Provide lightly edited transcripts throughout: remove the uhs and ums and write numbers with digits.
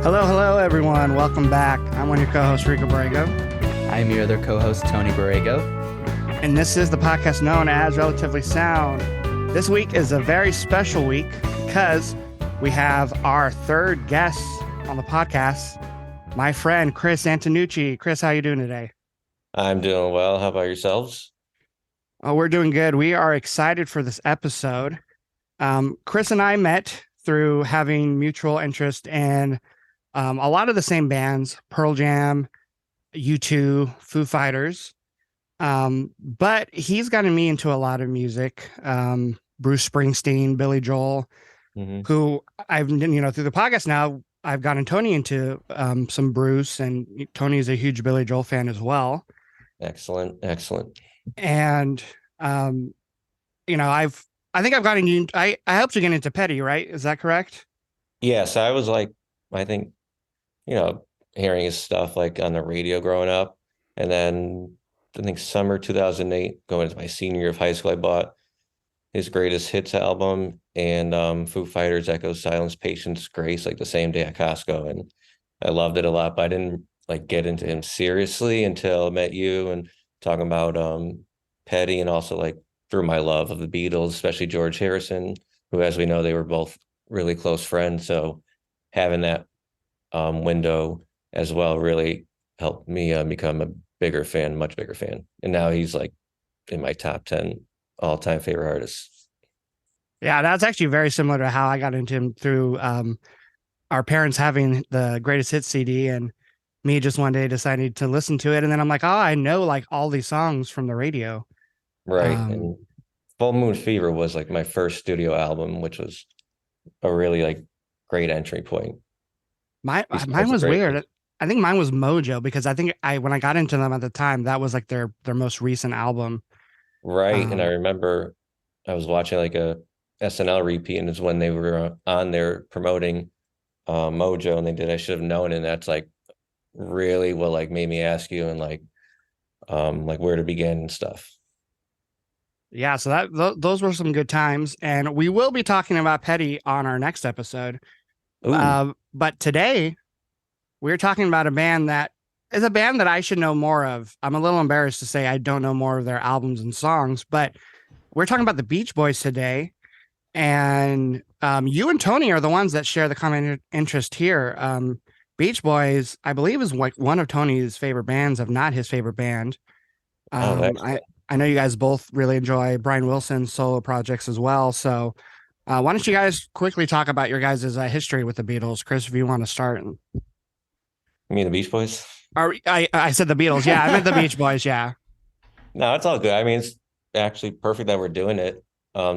Hello, everyone. Welcome back. I'm one of your co-hosts, Rico Borrego. I am your other co-host, Tony Borrego. And this is the podcast known as Relatively Sound. This week is a very special week because we have our third guest on the podcast, my friend, Chris Antonucci. Chris, how you doing today? I'm doing well. How about yourselves? Oh, we're doing good. We are excited for this episode. Chris and I met through having mutual interest in a lot of the same bands, Pearl Jam, U2, Foo Fighters. But he's gotten me into a lot of music. Bruce Springsteen, Billy Joel, who I've, through the podcast now, I've gotten Tony into some Bruce, and Tony's a huge Billy Joel fan as well. Excellent. And, I think I've gotten you, I helped you get into Petty, right? Is that correct? Yes, I was like, I think, hearing his stuff like on the radio growing up. And then I think summer 2008, going into my senior year of high school, I bought his greatest hits album and Foo Fighters, Echo, Silence, Patience, Grace, like the same day at Costco. And I loved it a lot, but I didn't like get into him seriously until I met you and talking about Petty, and also like through my love of the Beatles, especially George Harrison, who, as we know, they were both really close friends. So having that window as well really helped me become a much bigger fan. And now he's like in my top 10 all-time favorite artists. Yeah, that's actually very similar to how I got into him through our parents having the greatest hits CD, and me just one day deciding to listen to it. And then I'm like, oh, I know like all these songs from the radio. Right. And Full Moon Fever was like my first studio album, which was a really like great entry point. Mine was weird. I think mine was Mojo, because I think when I got into them at the time, that was like their most recent album. Right. And I remember I was watching like a SNL repeat, and it's when they were on there promoting Mojo, and they did I Should Have Known. And that's like really what like made me ask you and like where to begin and stuff. Yeah, so those were some good times, and we will be talking about Petty on our next episode. But today we're talking about a band that is a band that I should know more of. I'm a little embarrassed to say I don't know more of their albums and songs, but we're talking about the Beach Boys today. And you and Tony are the ones that share the common interest here. Beach Boys, I believe, is like one of Tony's favorite bands, if not his favorite band. I know you guys both really enjoy Brian Wilson's solo projects as well. So why don't you guys quickly talk about your guys' history with the Beatles? Chris, if you want to start. You mean the Beach Boys? I said the Beatles. Yeah, I meant the Beach Boys. Yeah. No, it's all good. I mean, it's actually perfect that we're doing it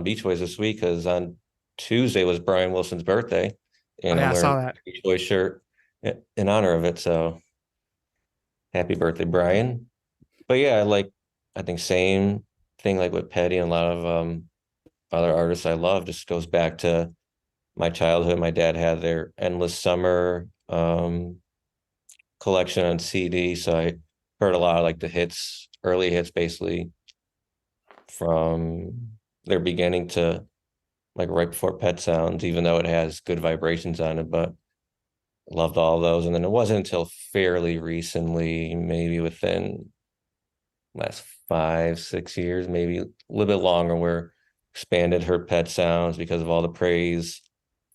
Beach Boys this week, because on Tuesday was Brian Wilson's birthday. And I'm I saw wearing that a Beach Boys shirt in honor of it. So happy birthday, Brian. But yeah, I think same thing like with Petty and a lot of other artists I love, just goes back to my childhood. My dad had their Endless Summer collection on CD, so I heard a lot of like the hits, early hits, basically from their beginning to like right before Pet Sounds, even though it has Good Vibrations on it, but loved all those. And then it wasn't until fairly recently, maybe within last 5-6 years, maybe a little bit longer, where expanded her Pet Sounds because of all the praise.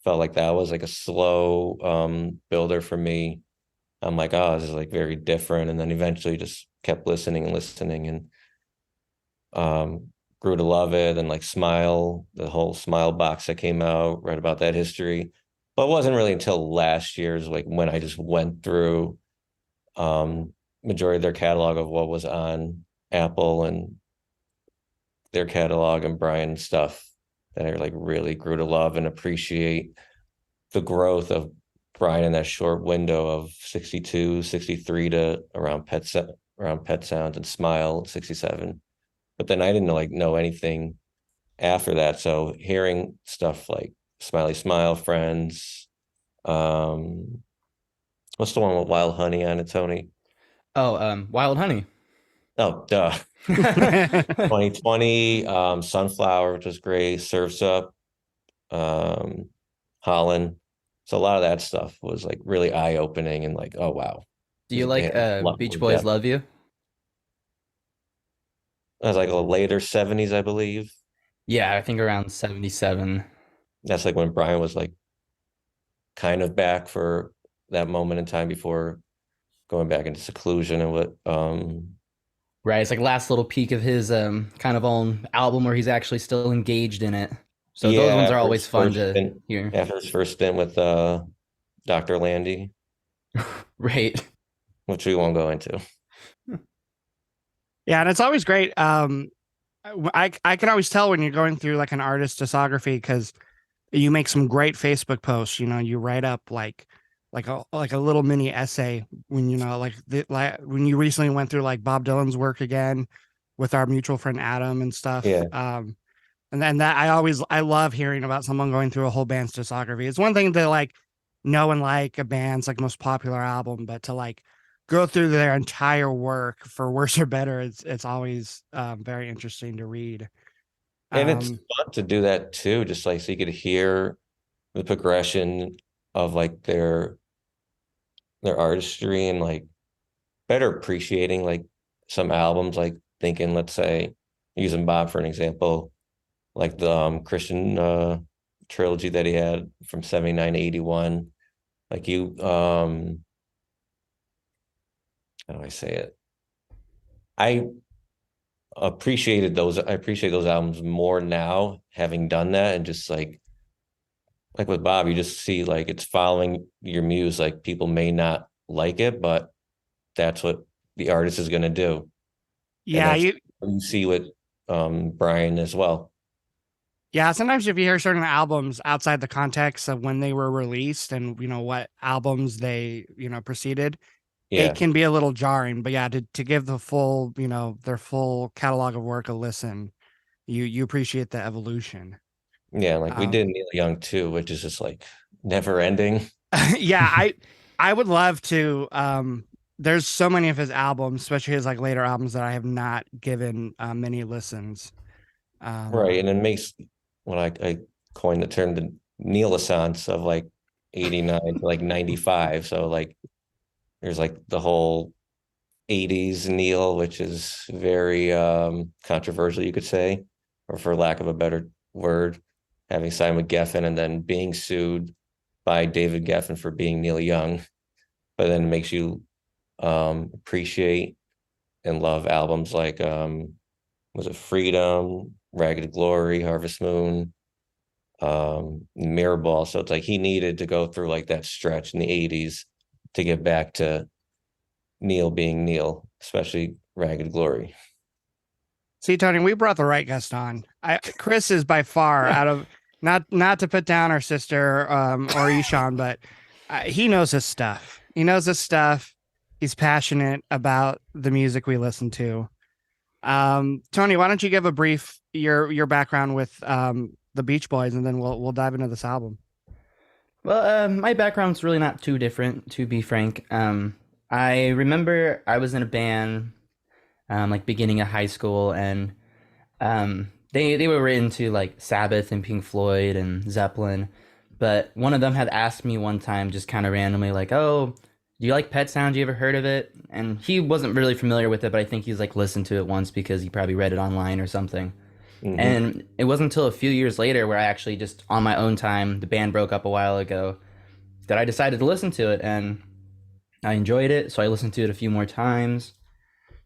Felt like that was like a slow builder for me. I'm like, oh, this is like very different. And then eventually just kept listening and grew to love it. And like Smile, the whole Smile box that came out, read about that history. But it wasn't really until last year's like when I just went through majority of their catalog of what was on Apple and their catalog and Brian's stuff, that I like really grew to love and appreciate the growth of Brian in that short window of 62, 63 to around Pet Sounds, and Smile 67. But then I didn't know anything after that. So hearing stuff like Smiley Smile, Friends, what's the one with Wild Honey on it, Tony? Wild Honey. Oh, duh. 2020, Sunflower, which was great. Surf's Up, Holland. So a lot of that stuff was like really eye opening and like, oh wow, Do you like a lot more Beach Boys depth. Love You? That was like a later 70s, I believe. Yeah, I think around 77. That's like when Brian was like kind of back for that moment in time before going back into seclusion and what Right, it's like last little peak of his kind of own album where he's actually still engaged in it. So those yeah, ones are after always his fun first to stint hear. after his first stint with Dr. Landy, Right. which we won't go into. Yeah, and it's always great. I can always tell when you're going through like an artist discography because you make some great Facebook posts. You know, you write up like a little mini essay when you know like when you recently went through like Bob Dylan's work again with our mutual friend Adam and stuff. Yeah. And then that I love hearing about someone going through a whole band's discography. It's one thing to like know and like a band's like most popular album, but to like go through their entire work for worse or better, it's always very interesting to read. And it's Um, fun to do that too, just like so you could hear the progression of like their artistry and like better appreciating like some albums, like thinking, let's say, using Bob for an example, like the Christian trilogy that he had from 79 to 81. Like you how do I say it? I I appreciate those albums more now having done that and just like with Bob, you just see like it's following your muse. Like people may not like it, but that's what the artist is gonna do. And yeah, that's what you see with Brian as well. yeah. Sometimes if you hear certain albums outside the context of when they were released and you know what albums they preceded, it Yeah. can be a little jarring. But yeah, to give the full their full catalog of work a listen, you appreciate the evolution. Yeah, like we Um, did Neil Young too, which is just like never ending. yeah, I would love to. There's so many of his albums, especially his like later albums, that I have not given many listens. Right. Um, And it makes when I coined the term the Neil-essence of like 89 to like 95. So like there's like the whole 80s Neil, which is very controversial, you could say, or for lack of a better word, having signed with Geffen and then being sued by David Geffen for being Neil Young, but then it makes you appreciate and love albums like was it Freedom, Ragged Glory, Harvest Moon, Mirrorball. So it's like he needed to go through like that stretch in the 80s to get back to Neil being Neil, especially Ragged Glory. See, Tony, we brought the right guest on. Chris is by far out of not to put down our sister or Ishan, but he knows his stuff. He knows his stuff. He's passionate about the music we listen to. Tony, why don't you give a brief your background with the Beach Boys, and then we'll dive into this album. Well, my background's really not too different, to be frank. I remember I was in a band, like beginning of high school, and they were into like Sabbath and Pink Floyd and Zeppelin, but one of them had asked me one time, just kind of randomly, like, "Oh, do you like Pet Sounds? You ever heard of it?" And he wasn't really familiar with it, but I think he's like listened to it once because he probably read it online or something. Mm-hmm. And it wasn't until a few years later where I actually just on my own time, the band broke up a while ago, that I decided to listen to it, and I enjoyed it. So I listened to it a few more times,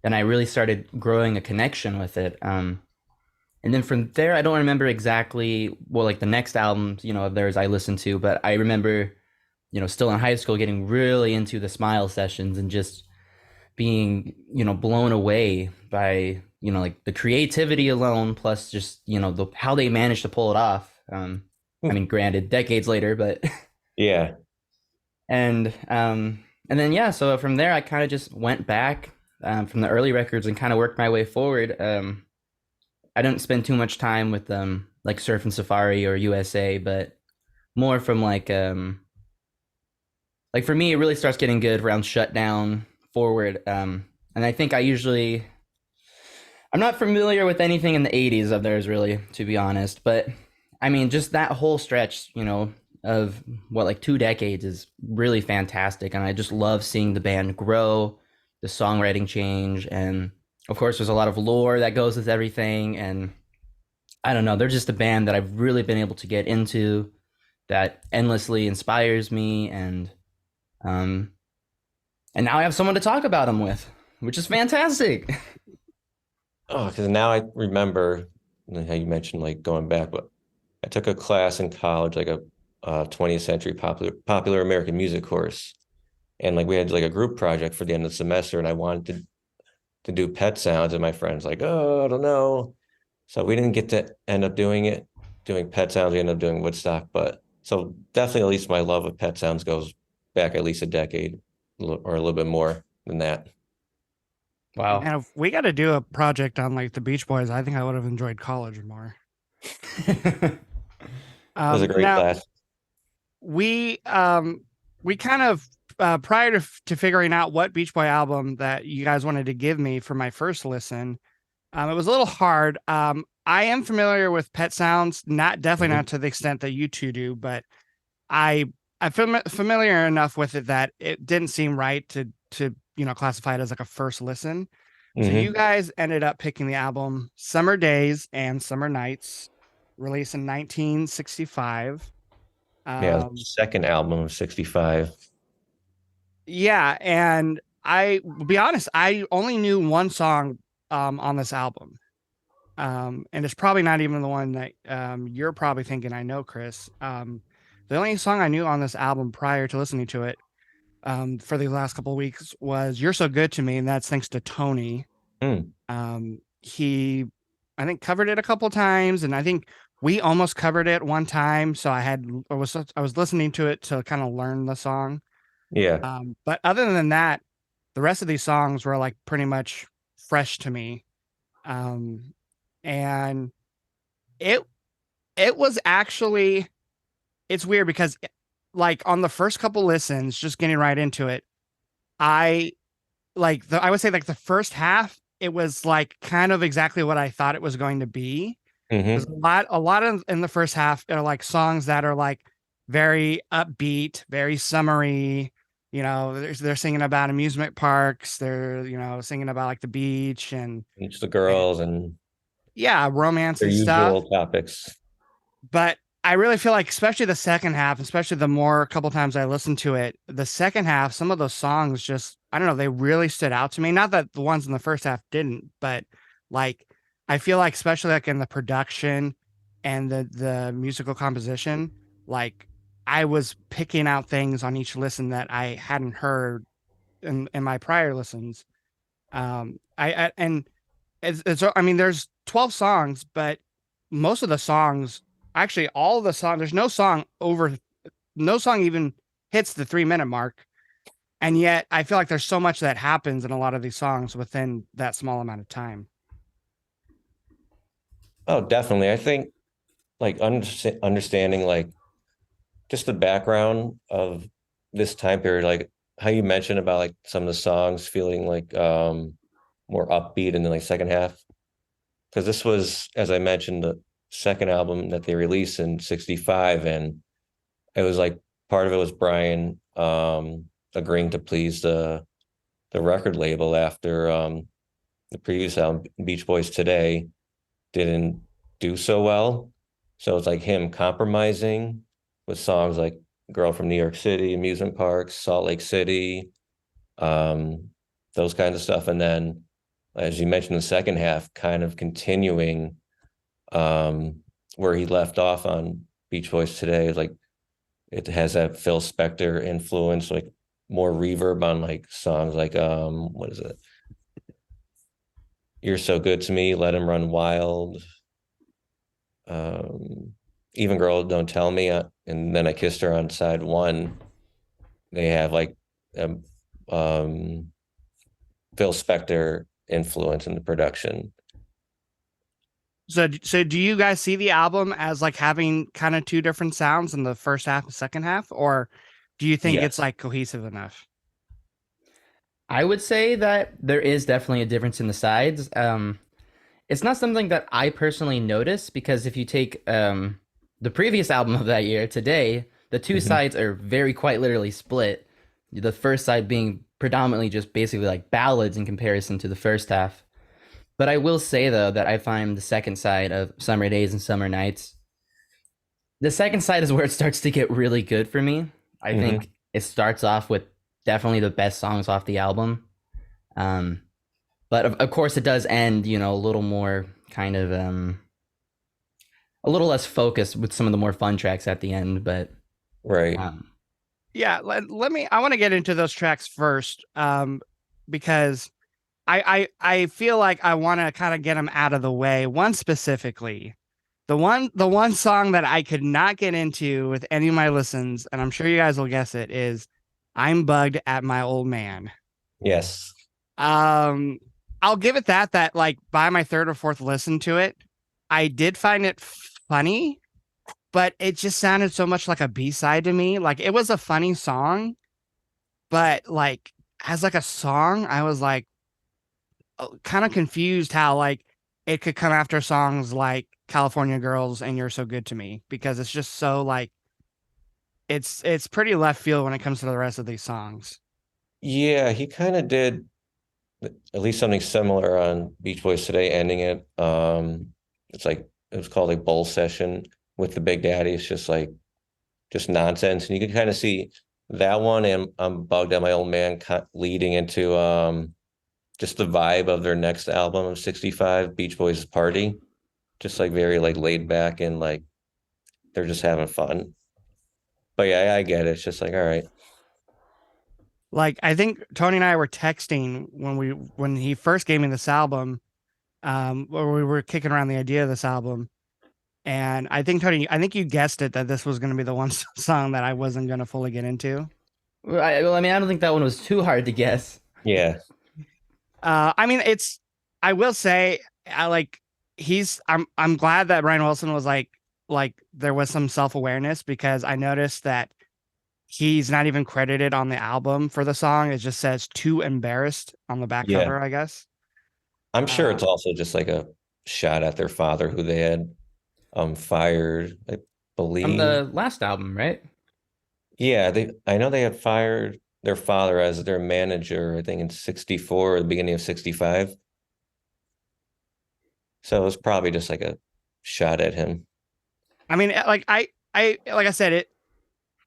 and I really started growing a connection with it. And then from there, I don't remember exactly well, like the next albums, of theirs I listened to, but I remember, still in high school, getting really into the Smile sessions and just being, blown away by, like the creativity alone, plus just, how they managed to pull it off. I mean, granted, decades later, but Yeah. and then yeah, so from there I kind of just went back from the early records and kind of worked my way forward. I didn't spend too much time with like Surf and Safari or USA, but more from like for me it really starts getting good around Shutdown forward. And I think I'm not familiar with anything in the 80s of theirs really, to be honest, but I mean just that whole stretch, of what, like 2 decades is really fantastic, and I just love seeing the band grow, the songwriting change, and of course there's a lot of lore that goes with everything. And I don't know, they're just a band that I've really been able to get into, that endlessly inspires me, um and now I have someone to talk about them with, which is fantastic. Oh, because now I remember how you mentioned like going back, but I took a class in college, like a 20th century popular American music course, and like we had like a group project for the end of the semester, and I wanted to do Pet Sounds, and my friends like, oh, I don't know, so we didn't get to end up doing Pet Sounds. We ended up doing Woodstock, but so definitely at least my love of Pet Sounds goes back at least a decade or a little bit more than that. Wow. And if we got to do a project on like the Beach Boys, I think I would have enjoyed college more. It was a great Now class. we kind of prior to figuring out what Beach Boy album that you guys wanted to give me for my first listen, it was a little hard. I am familiar with Pet Sounds, definitely not to the extent that you two do, but I'm familiar enough with it that it didn't seem right to classify it as like a first listen. So you Mm-hmm. guys ended up picking the album Summer Days and Summer Nights, released in 1965. Yeah, the Um, second album of 65. yeah, and I will be honest, I only knew one song on this album. And it's probably not even the one that you're probably thinking I know, Chris. The only song I knew on this album prior to listening to it for the last couple of weeks was "You're So Good to Me," and that's thanks to Tony. Mm, He, I think, covered it a couple times, and I think we almost covered it one time. So I was listening to it to kind of learn the song. yeah. But other than that, the rest of these songs were like pretty much fresh to me. Um, and it it was actually it's weird because like on the first couple listens, just getting right into it, I I would say like the first half, it was like kind of exactly what I thought it was going to be. There's Mm-hmm. a lot of in the first half are like songs that are like very upbeat, very summery. They're singing about amusement parks. They're singing about like the beach Each the and girls and yeah, romance their and stuff. usual topics. But I really feel like, especially the second half, especially the more couple times I listened to it, the second half, some of those songs just, I don't know, they really stood out to me. Not that the ones in the first half didn't, but like, I feel like, especially like in the production and the musical composition, like I was picking out things on each listen that I hadn't heard in my prior listens. And I mean, there's 12 songs, but most of the songs, actually, all of the songs, there's no song even hits the 3 minute mark. And yet, I feel like there's so much that happens in a lot of these songs within that small amount of time. Oh, definitely. I think like understanding like just the background of this time period, like how you mentioned about like some of the songs feeling like more upbeat in the like second half. Because this was, as I mentioned, the second album that they released in 65, and it was like part of it was Brian agreeing to please the record label after the previous album, Beach Boys Today, didn't do so well. So it's like him compromising with songs like Girl from New York City, Amusement Parks, Salt Lake City, um, those kinds of stuff. And then, as you mentioned, the second half kind of continuing um, where he left off on Beach Boys Today. Like it has that Phil Spector influence, like more reverb on like songs like what is it? You're So Good to Me, Let Him Run Wild, um, Even Girl Don't Tell Me, and Then I Kissed Her on side one. They have like um, um, Phil Spector influence in the production. So do you guys see the album as like having kind of two different sounds in the first half and second half, or do you think it's Yes. like cohesive enough? I would say that there is definitely a difference in the sides. It's not something that I personally notice, because if you take the previous album of that year, Today, The two Mhm. sides are very quite literally split. The first side being predominantly just basically like ballads in comparison to the first half. But I will say though that I find the second side of Summer Days and Summer Nights, the second side is where it starts to get really good for me. I Mhm. think it starts off with definitely the best songs off the album. Um, but of course it does end, a little more kind of a little less focused with some of the more fun tracks at the end, but Right. um Yeah, let me. I want to get into those tracks first, because I feel like I want to kind of get them out of the way. One specifically, the one song that I could not get into with any of my listens, and I'm sure you guys will guess it, is "I'm Bugged at My Old Man." Yes. Um, I'll give it that like by my third or fourth listen to it, I did find it funny, but it just sounded so much like a B-side to me. Like it was a funny song, but like as like a song, I was like kind of confused how like it could come after songs like California Girls and You're So Good to Me, because it's just so like it's pretty left field when it comes to the rest of these songs. Yeah, he kind of did at least something similar on Beach Boys Today, ending it. It's like it was called a Bowl Session with the Big Daddy. It's just like just nonsense, and you can kind of see that one and I'm Bugged at My Old Man leading into just the vibe of their next album of 65, Beach Boys Party. Just like very like laid back and like they're just having fun. But yeah, I get it. It's just like, all right. Like I think Tony and I were texting when he first gave me this album, where we were kicking around the idea of this album. And I think Tony, I think you guessed it that this was going to be the one song that I wasn't going to fully get into. I mean, I don't think that one was too hard to guess. Yeah. I mean, I will say, I like, I'm glad that Brian Wilson was like, there was some self awareness, because I noticed that he's not even credited on the album for the song. It just says "Too Embarrassed" on the back Yeah. cover, I guess. I'm sure Uh, it's also just like a shot at their father who they had fired, I From believe. the last album, right? Yeah, they I know they had fired their father as their manager, I think in 64 or the beginning of 65. So it was probably just like a shot at him. I mean, like like I said,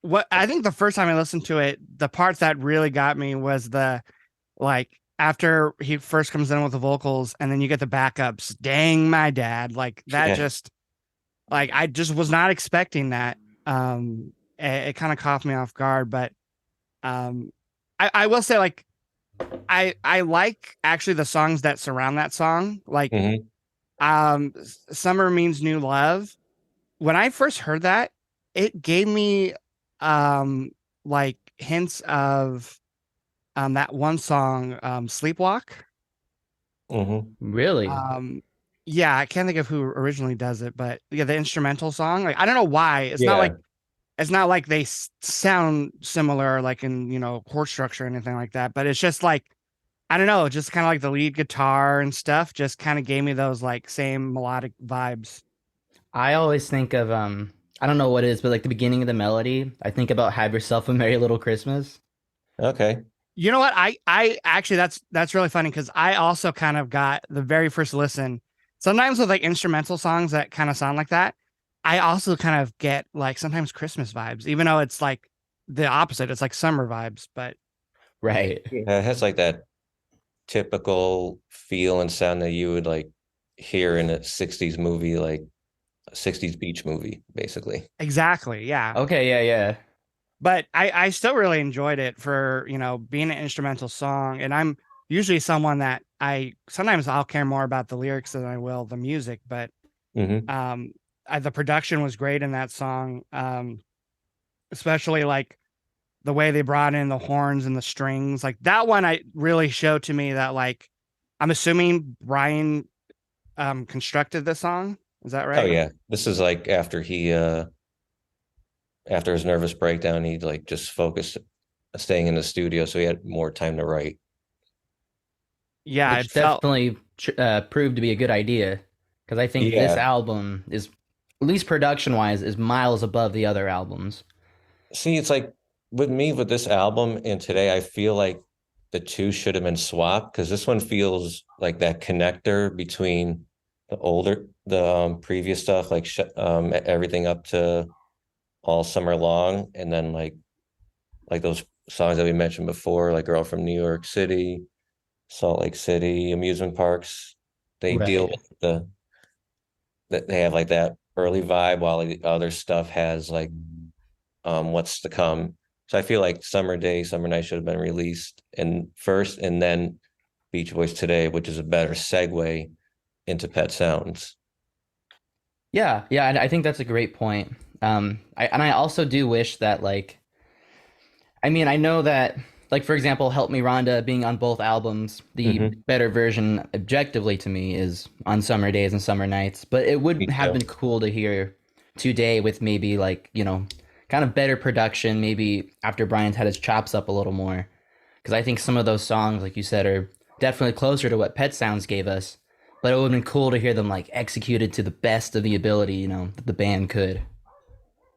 what I think the first time I listened to it, the part that really got me was the like after he first comes in with the vocals and then you get the backups. Dang my dad. Like that Yeah. just like I just was not expecting that. It kind of caught me off guard, but um I will say like I like actually the songs that surround that song. Like Hmm. Summer Means New Love. When I first heard that, it gave me um like hints of that one song, Sleepwalk. Hmm. Really? Um yeah, I can't think of who originally does it, but yeah, the instrumental song. Like I don't know why. Yeah. It's not like they sound similar like in, chord structure or anything like that, but it's just like I don't know, just kind of like the lead guitar and stuff just kind of gave me those like same melodic vibes. I always think of I don't know what it is, but like the beginning of the melody, I think about "Have Yourself a Merry Little Christmas." Okay. You know what? I actually that's really funny, because I also kind of got the very first listen. Sometimes with like instrumental songs that kind of sound like that, I also kind of get like sometimes Christmas vibes, even though it's like the opposite. It's like summer vibes, but Right. Yeah, it has like that typical feel and sound that you would like hear in a 60s movie, like a 60s beach movie, basically. exactly, yeah. Okay, yeah, yeah. But I still really enjoyed it for, being an instrumental song. And I'm usually someone that sometimes I'll care more about the lyrics than I will the music, but Hmm. um the production was great in that song. Especially like the way they brought in the horns and the strings. Like that one I really showed to me that like I'm assuming Brian constructed the song. Is that Oh right? yeah. This is like after he after his nervous breakdown, he like just focused staying in the studio, so he had more time to write. Yeah, it Which felt definitely proved to be a good idea because I think this Yeah. album is, at least production wise, is miles above the other albums. See, it's like with me with this album and today, I feel like the two should have been swapped because this one feels like that connector between the previous stuff, like everything up to All Summer Long, and then like those songs that we mentioned before, like Girl from New York City, Salt Lake City, amusement parks. They deal Right. with that they have like that early vibe while the other stuff has like what's to come. So I feel like Summer Day, Summer Night should have been released and first, and then Beach Boys Today, which is a better segue into Pet Sounds. Yeah, yeah, and I think that's a great point. I also do wish that like I mean, I know that, like, for example, Help Me Rhonda being on both albums, the Mm-hmm. better version objectively to me is on Summer Days and Summer Nights. But it would Me have too. been cool to hear today with maybe, like, kind of better production, maybe after Brian's had his chops up a little more. Because I think some of those songs, like you said, are definitely closer to what Pet Sounds gave us. But it would have been cool to hear them, like, executed to the best of the ability, that the band could.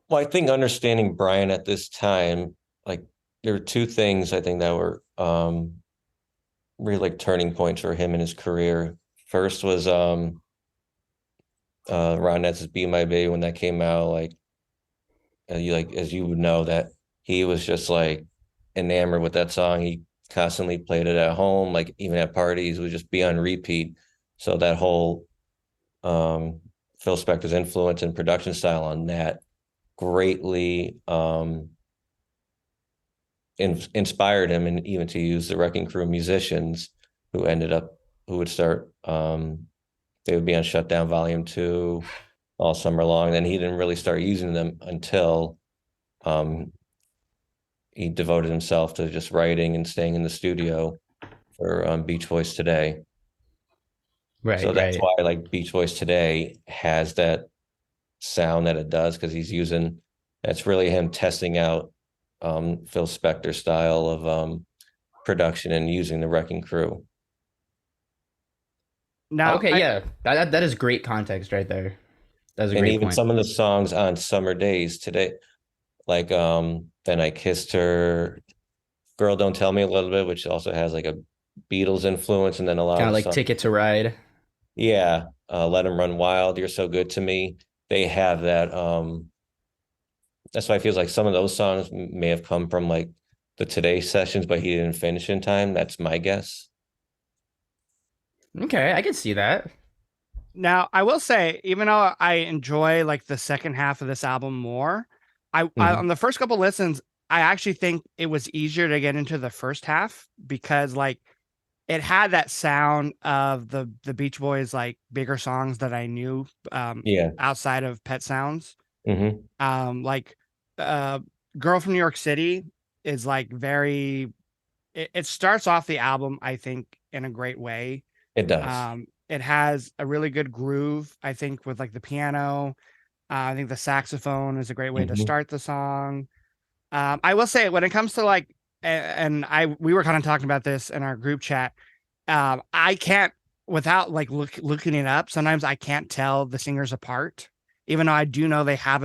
Well, I think understanding Brian at this time, like there were two things I think that were really like turning points for him in his career. First was Ron Netz's Be My Baby when that came out, like as you would know that he was just like enamored with that song. He constantly played it at home, like even at parties, would just be on repeat. So that whole Phil Spector's influence and production style on that greatly inspired him, and even to use the Wrecking Crew musicians who would start they would be on Shutdown Volume 2 all summer long. Then he didn't really start using them until um, he devoted himself to just writing and staying in the studio for Beach Boys Today. Right, So that's right. why like Beach Boys Today has that sound that it does because he's using that's really him testing out Phil Spector style of production and using the Wrecking Crew. Now, Okay, yeah. That is great context right there. That's a And great even point. some of the songs on Summer Days today, like Then I Kissed Her, Girl Don't Tell Me a little bit, which also has like a Beatles influence, and then a lot Kind of of the like songs. Ticket to Ride. Yeah, Let 'Em Run Wild, You're So Good to Me. They have that. That's why it feels like some of those songs may have come from like the Today sessions, but he didn't finish in time. That's my guess. Okay, I can see that. now I will say, even though I enjoy like the second half of this album more, I Hmm. on the first couple listens, I actually think it was easier to get into the first half because like it had that sound of the Beach Boys like bigger songs that I knew Yeah. outside of Pet Sounds. Hmm. Like uh Girl from New York City is like very it starts off the album, I think, in a great way. It does. It has a really good groove, I think, with like the piano. I think the saxophone is a great way to Hmm. start the song. I will say when it comes to like, and we were kind of talking about this in our group chat. I can't without like looking it up. Sometimes I can't tell the singers apart, even though I do know they have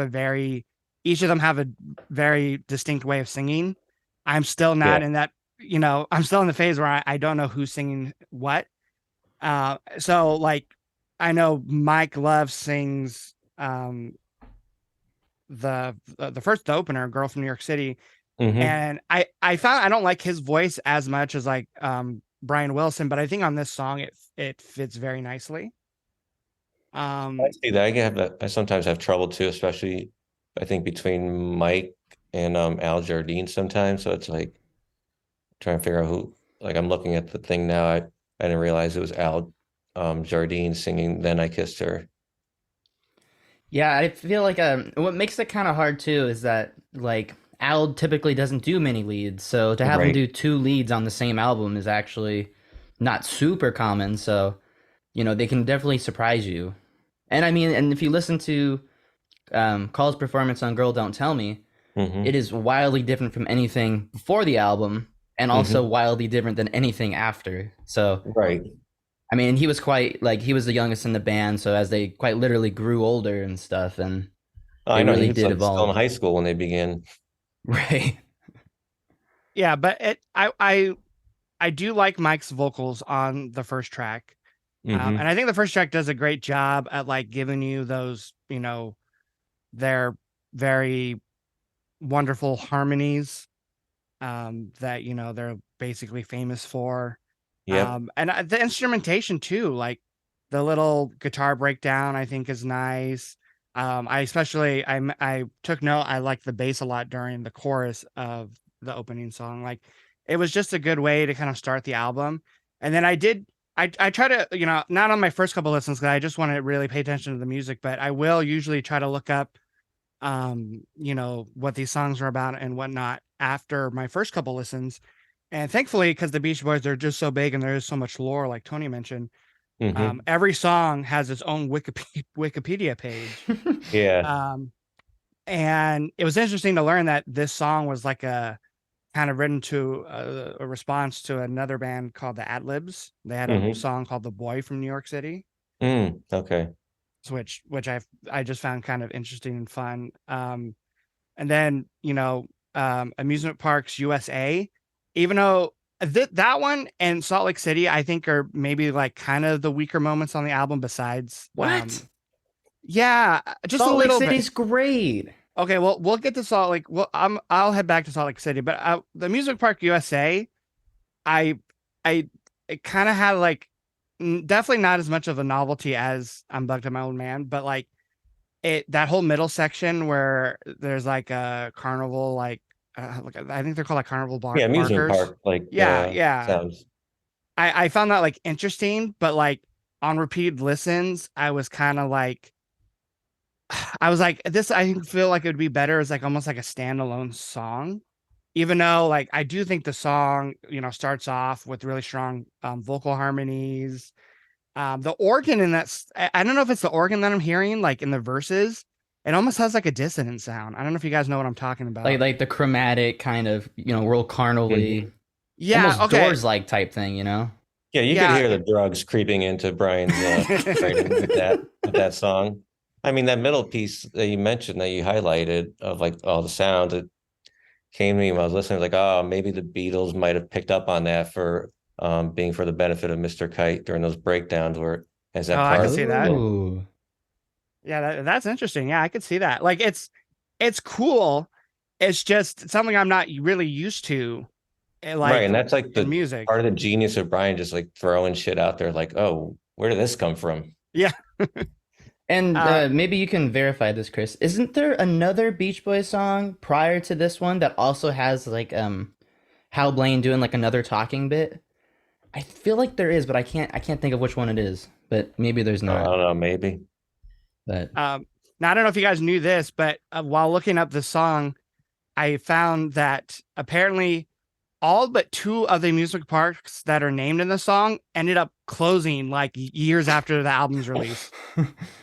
each of them have a very distinct way of singing. I'm still Yeah. not in that, I'm still in the phase where I don't know who's singing what. So like, I know Mike Love sings the first opener, "Girl from New York City," Hmm. and I found I don't like his voice as much as like Brian Wilson, but I think on this song it fits very nicely. I Um, see that. I sometimes have trouble too, especially I think between Mike and Al Jardine sometimes. So it's like trying to figure out who like I'm looking at the thing now. I didn't realize it was Al Jardine singing Then I Kissed Her. Yeah, I feel like what makes it kind of hard too is that like Al typically doesn't do many leads, so to have him Right. do two leads on the same album is actually not super common. So, they can definitely surprise you. And I mean, and if you listen to Call's performance on Girl Don't Tell Me, it Hmm. is wildly different from anything before the album and also Hmm. wildly different than anything after. So, Right. I mean, he was quite like he was the youngest in the band, so as they quite literally grew older and stuff, and I they know he really was did like still in evolve. high school when they began. Right. Yeah, but I do like Mike's vocals on the first track. Hmm. And I think the first track does a great job at like giving you those, their very wonderful harmonies that they're basically famous for. Yep. And the instrumentation too, like the little guitar breakdown, I think is nice. I especially I took note. I like the bass a lot during the chorus of the opening song. Like it was just a good way to kind of start the album. And then I try to not on my first couple listens because I just want to really pay attention to the music, but I will usually try to look up what these songs are about and whatnot after my first couple listens. And thankfully, because the Beach Boys are just so big and there is so much lore, like Tony mentioned, Hmm. every song has its own Wikipedia page. Yeah. Um, and it was interesting to learn that this song was like a kind of written to a response to another band called the Ad-Libs. They had a Hmm. song called "The Boy from New York City," Okay. which I just found kind of interesting and fun. And then Amusement Parks USA, even though that one and Salt Lake City, I think are maybe like kind of the weaker moments on the album. Besides, What? yeah, just a Salt Lake little bit. City's great. Okay, well, we'll get to Salt Lake. Well, I'll head back to Salt Lake City, but the Music Park USA, I I it kind of had like definitely not as much of a novelty as I'm Bugged to My Old Man, but like that whole middle section where there's like a carnival, like I think they're called like carnival Yeah, amusement barkers. park, like Yeah. sounds. I found that like interesting, but like on repeated listens, I was like, this I feel like it would be better as like almost like a standalone song. Even though like I do think the song, starts off with really strong vocal harmonies. The organ in I don't know if it's the organ that I'm hearing, like in the verses. It almost has like a dissonant sound. I don't know if you guys know what I'm talking Like about. like the chromatic kind of, real carnival-y, Mhm. Yeah, almost okay. Doors like type thing. Yeah, you could Yeah. hear the drugs creeping into Brian's writing with that song. I mean, that middle piece that you mentioned that you highlighted of like all the sounds, it came to me when I was listening, like, oh, maybe the Beatles might have picked up on that for being for the benefit of Mr. Kite during those breakdowns where it has Oh, that I could part. see that. Oh. Yeah, that's interesting. Yeah, I could see that. Like it's cool. It's just something I'm not really used to, Right. like And that's like in the music. part of the genius of Brian just like throwing shit out there, like, oh, where did this come from? Yeah. And Uh maybe you can verify this, Chris. Isn't there another Beach Boys song prior to this one that also has like Hal Blaine doing like another talking bit? I feel like there is, but I can't think of which one it is. But maybe there's I not. don't know, maybe. But now I don't know if you guys knew this, but while looking up the song, I found that apparently all but two of the music parks that are named in the song ended up closing like years after the album's release.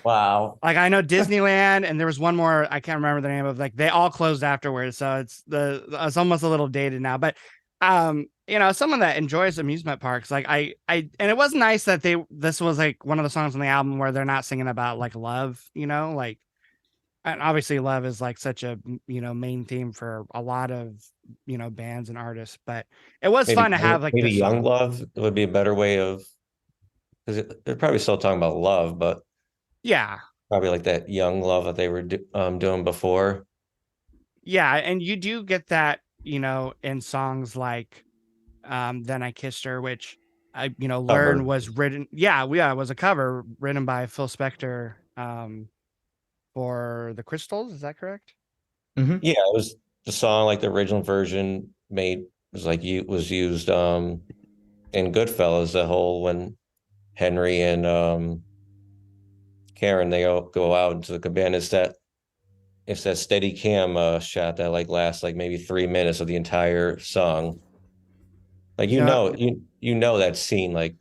Wow. Like I know Disneyland, and there was one more I can't remember the name of. Like they all closed afterwards, so it's almost a little dated now. But someone that enjoys amusement parks, like and it was nice that this was like one of the songs on the album where they're not singing about like love, like and obviously love is like such a main theme for a lot of bands and artists, but it was fun to have like Maybe this young song. love would be a better way of because they're probably still talking about love, but Yeah, probably like that young love that they were doing before. yeah, and you do get that in songs like Then I Kissed Her, which I learned Cover. was written. Yeah, it was a cover written by Phil Spector for the Crystals. Is that correct? hmm Yeah, it was the song like the original version made was like you was used in Goodfellas, the whole when Henry and Karen they all go out into the cabana. It's that steady cam shot that like lasts like maybe 3 minutes of the entire song. Like You know, you know that scene like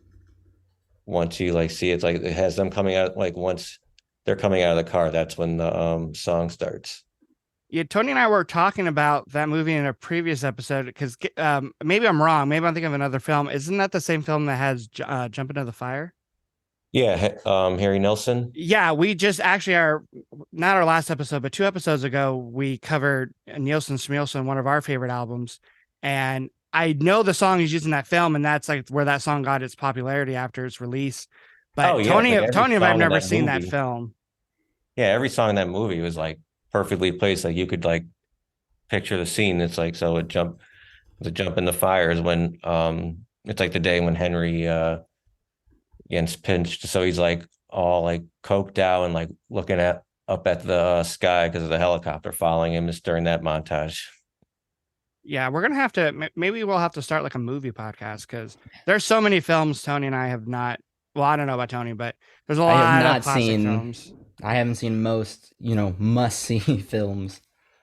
once you like see it's like it has them coming out like once they're coming out of the car, that's when the song starts. yeah, Tony and I were talking about that movie in a previous episode because maybe I'm wrong. Maybe I'm thinking of another film. Isn't that the same film that has Jump Into the Fire? Yeah, Harry Nilsson. Yeah, we just actually are not our last episode, but 2 episodes ago, we covered Nielsen Schmielsen, one of our favorite albums. And I know the song he's using that film, and that's like where that song got its popularity after its release. Oh But yeah, it's like every Tony and I have song in never that seen that movie. film. Yeah, every song in that movie was like perfectly placed. Like you could like picture the scene. It's like so it jump the jump in the fire is when it's like the day when Henry gets pinched. So he's like all like coked out and like looking at up at the sky because of the helicopter following him. It's during that montage. Yeah, we're gonna have to maybe we'll have to start like a movie podcast because there's so many films Tony and I have not. Well, I don't know about Tony, but there's a I have lot of not classic seen. films. I haven't seen most, must see films.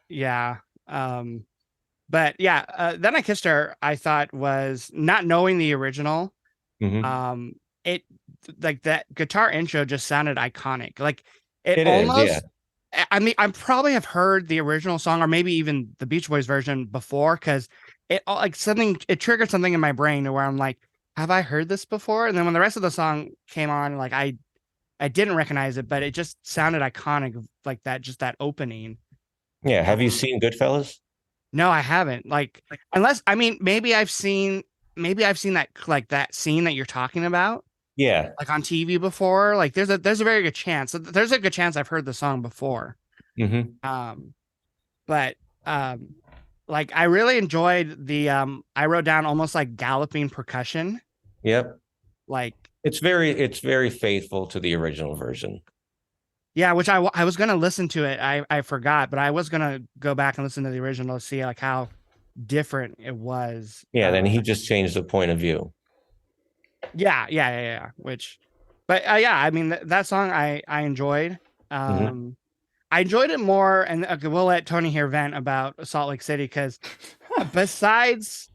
Yeah. But yeah, Then I Kissed Her, I thought was not knowing the original. Mm-hmm. Um, it like that guitar intro just sounded iconic. Like it It is, yeah. almost. I mean, I probably have heard the original song or maybe even the Beach Boys version before because it like something it triggered something in my brain to where I'm like, have I heard this before? And then when the rest of the song came on, like I didn't recognize it, but it just sounded iconic, like that, just that opening. Yeah. Have you Um, seen Goodfellas? no, I haven't. Like, unless I mean, maybe I've seen that like that scene that you're talking about, Yeah. like on TV before. Like, there's a very good chance. There's a good chance I've heard the song before. Mm-hmm. Um, but like I really enjoyed the I wrote down almost like galloping percussion. Yep. Like, It's very faithful to the original version. yeah, which I was gonna listen to it. I forgot, but I was gonna go back and listen to the original to see like how different it was. Yeah, then he just changed the point of view. Yeah. Which, but yeah, I mean that song I enjoyed. Mm-hmm. Um, I enjoyed it more, and okay, we'll let Tony here vent about Salt Lake City because besides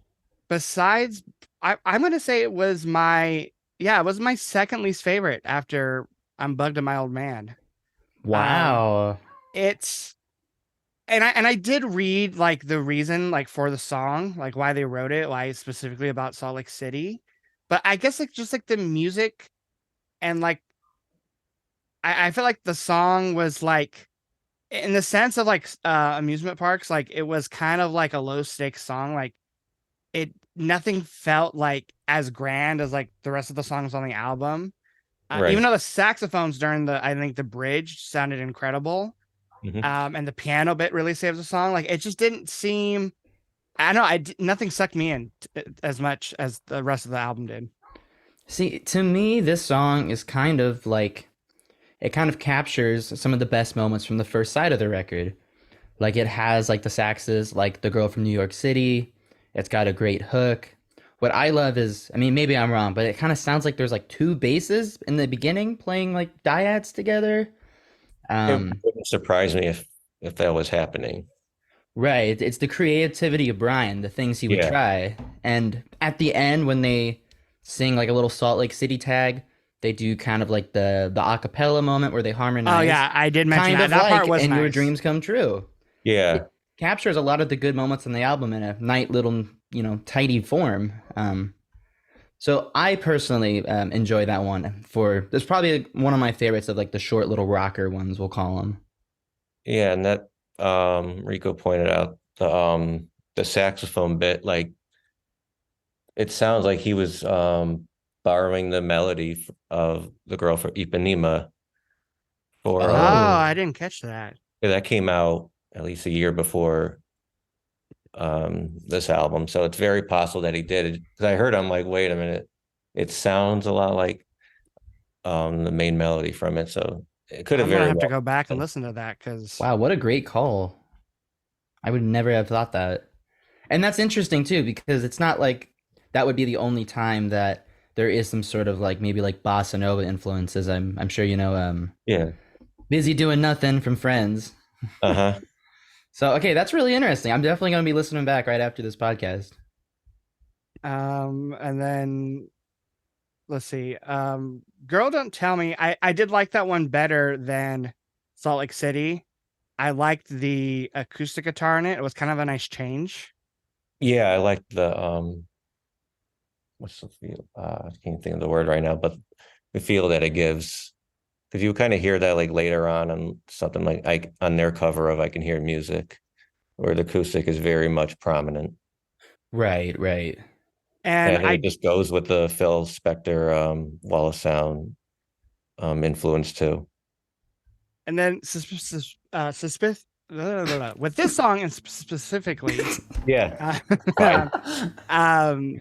besides, I'm gonna say it was my second least favorite after I'm Bugged to My Old Man. Um, Wow. it's and I did read like the reason like for the song, like why they wrote it, why specifically about Salt Lake City. But I guess like just like the music and like I feel like the song was like in the sense of like amusement parks, like it was kind of like a low stakes song. Like it nothing felt like as grand as like the rest of the songs on the album. Even Right. though the saxophones during the I think the bridge sounded incredible. Mm-hmm. And the piano bit really saves the song. Like it just didn't seem. I don't know. Nothing sucked me in as much as the rest of the album did. See, to me, this song is kind of like it kind of captures some of the best moments from the first side of the record. Like it has like the saxes, like the girl from New York City. It's got a great hook. What I love is, I mean, maybe I'm wrong, but it kind of sounds like there's like two basses in the beginning playing like dyads together. It Um, wouldn't surprise me if that was happening. right. It's the creativity of Brian, the things he would Yeah. try. And at the end, when they sing like a little Salt Lake City tag, they do kind of like the acapella moment where they Oh harmonize, yeah, I did mention kind that. of That part like was "And Your nice. Dreams Come True." Yeah. It captures a lot of the good moments in the album in a nice little, tidy form. So I personally enjoy that one. There's probably one of my favorites of like the short little rocker ones, we'll call them. Yeah, and that Rico pointed out the saxophone bit, like it sounds like he was borrowing the melody of the girl for Ipanema for Oh, Oh, I didn't catch that. that came out at least a year before this album. So it's very possible that he did it. Because I heard I'm like, wait a minute, it sounds a lot like the main melody from it. So it could have I'm gonna very have to well go back and been. listen to that because wow, what a great call. I would never have thought that. And that's interesting too, because it's not like that would be the only time that there is some sort of like maybe like bossa nova influences. I'm sure you know Yeah. Busy Doing Nothing from Friends. Uh-huh. So okay, that's really interesting. I'm definitely gonna be listening back right after this podcast. and then let's see. Girl Don't Tell Me. I did like that one better than Salt Lake City. I liked the acoustic guitar in it. It was kind of a nice change. Yeah, I like the what's the I can't think of the word right now, but the feel that it gives. Because you kind of hear that like later on something like on their cover of I Can Hear Music, where the acoustic is very much prominent. Right, right. And And I think it just goes with the Phil Spector Wall of Sound influence too. and then with this song and specifically, Yeah, uh, fine.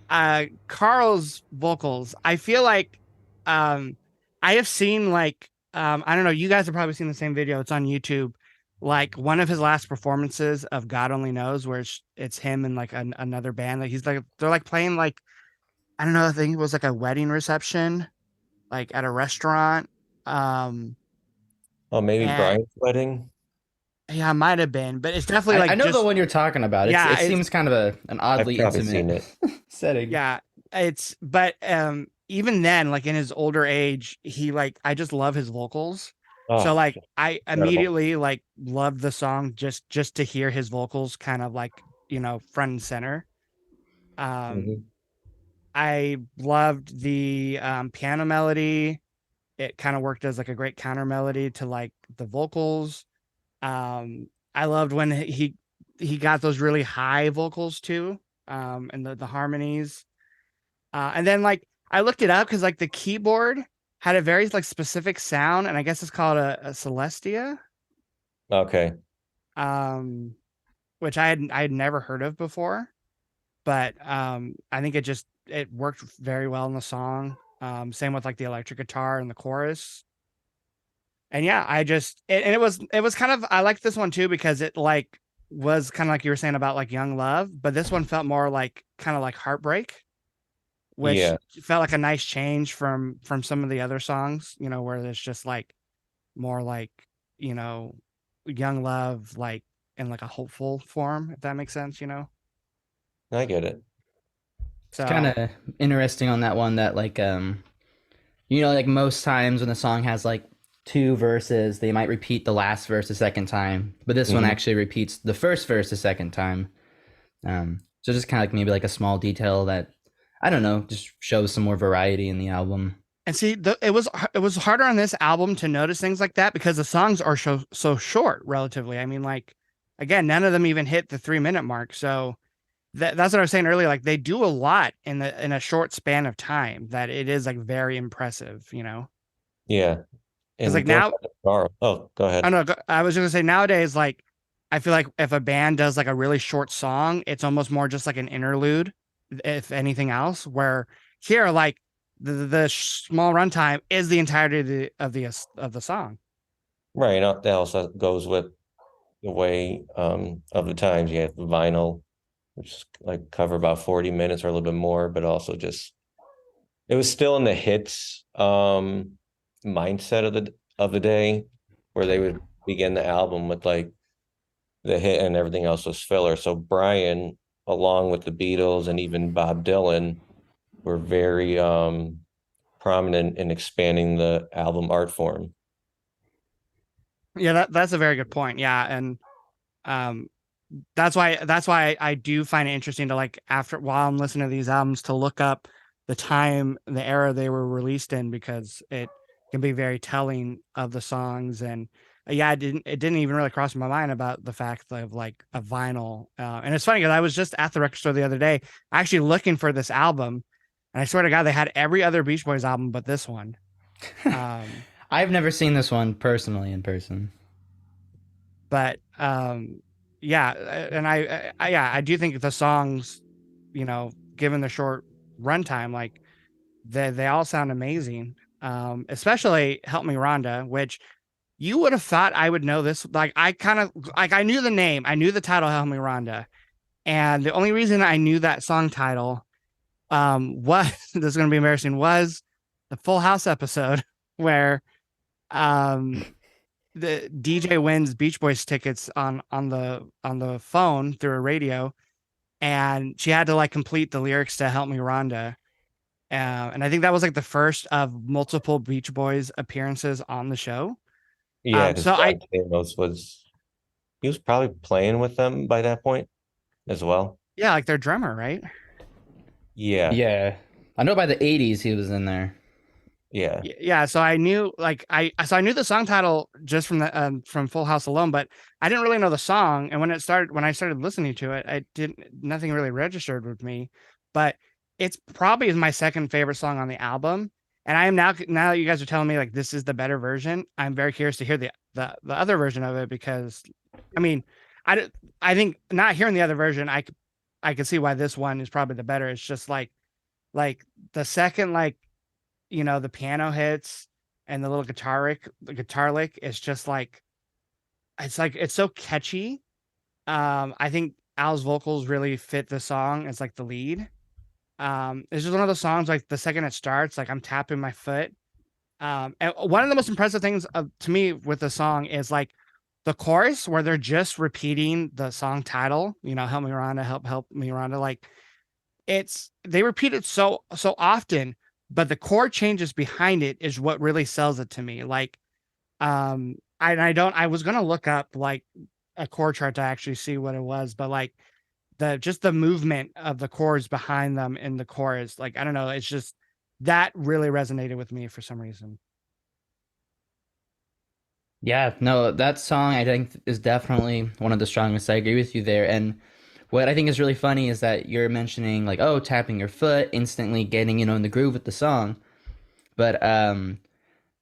um, Carl's vocals, I feel like um, I have seen like I don't know, you guys have probably seen the same video. It's on YouTube. Like one of his last performances of God Only Knows, where it's him and like another band. Like he's like they're like playing like I don't know. I think it was like a wedding reception, like at a restaurant. Um, Oh, maybe and Brian's wedding. yeah, it might have been, but it's definitely I like know the just one you're talking about. yeah, It seems kind of an I've oddly probably seen intimate it. setting. yeah, it's but even then, like in his older age, he like I just love his vocals. So Oh, like I incredible. immediately like loved the song just to hear his vocals kind of like, front and center. Um Mhm. I loved the piano melody. It kind of worked as like a great counter melody to like the vocals. I loved when he got those really high vocals too, and the harmonies. And then like I looked it up because like the keyboard had a very like specific sound, and I guess it's called a Celestia, Okay. um, which I had never heard of before. But I think it worked very well in the song. Same with like the electric guitar and the chorus. And yeah, and it was kind of I like this one too because it like was kind of like you were saying about like young love, but this one felt more like kind of like heartbreak, which Yeah. felt like a nice change from some of the other songs, where there's just like more like, you know, young love like in like a hopeful form, if that makes sense. I get it. It's kind So of interesting on that one that like like most times when the song has like two verses, they might repeat the last verse a second time, but this one Mhm. actually repeats the first verse a second time. So just kind of like maybe like a small detail that I don't know, just shows some more variety in the album. and see, it was harder on this album to notice things like that because the songs are so short relatively. I mean, like again, none of them even hit the 3 minute mark. So that's what I was saying earlier. Like they do a lot in a short span of time that it is like very impressive. Yeah. Because And like going now, back to Carl. Oh, go I ahead. don't know. I was just gonna say nowadays, like I feel like if a band does like a really short song, it's almost more just like an interlude, if anything else. Where here, like the small runtime is the entirety of the song. Right. That also goes with the way of the times. You have the vinyl, which is like cover about 40 minutes or a little bit more, but also just it was still in the hits mindset of the day where they would begin the album with like the hit and everything else was filler. So Brian, along with the Beatles and even Bob Dylan, were very prominent in expanding the album art form. Yeah, that's a very good point. Yeah, and um, that's why I do find it interesting to like after while I'm listening to these albums to look up the era they were released in because it can be very telling of the songs. And yeah, it didn't even really cross my mind about the fact of like a vinyl. And it's funny because I was just at the record store the other day actually looking for this album, and I swear to God they had every other Beach Boys album but this one. Um, I've never seen this one personally in person. but yeah, and yeah, I do think the songs, given the short runtime, like they all sound amazing. Especially Help Me Rhonda, which you would have thought I would know this. Like I kind of like I knew the name, I knew the title Help Me Rhonda, and the only reason I knew that song title was this is gonna be embarrassing, was the Full House episode where um the DJ wins Beach Boys tickets on the phone through a radio, and she had to like complete the lyrics to "Help Me, Rhonda." And I think that was like the first of multiple Beach Boys appearances on the show. Yeah, because So John Stamos he was probably playing with them by that point as well. yeah, like their drummer, right? Yeah. Yeah. I know by the 80s he was in there. Yeah. Yeah, so I knew I knew the song title just from Full House alone, but I didn't really know the song. And when I started listening to it, I didn't nothing really registered with me. But it's probably my second favorite song on the album. And I am now that you guys are telling me like this is the better version, I'm very curious to hear the other version of it because I mean, I think not hearing the other version, I could see why this one is probably the better. It's just like the second the piano hits and the little guitar lick is just like it's so catchy. I think Al's vocals really fit the song as like the lead. It's just one of those songs like the second it starts, like I'm tapping my foot. And one of the most impressive things to me with the song is like the chorus where they're just repeating the song title, help me Rhonda, help me Rhonda. Like they repeat it so often, but the chord changes behind it is what really sells it to me. Like, I was gonna look up like a chord chart to actually see what it was, but like the movement of the chords behind them in the chorus, like I don't know, it's just that really resonated with me for some reason. Yeah, no, that song I think is definitely one of the strongest. I agree with you there. And what I think is really funny is that you're mentioning like, oh, tapping your foot, instantly getting, in the groove with the song. But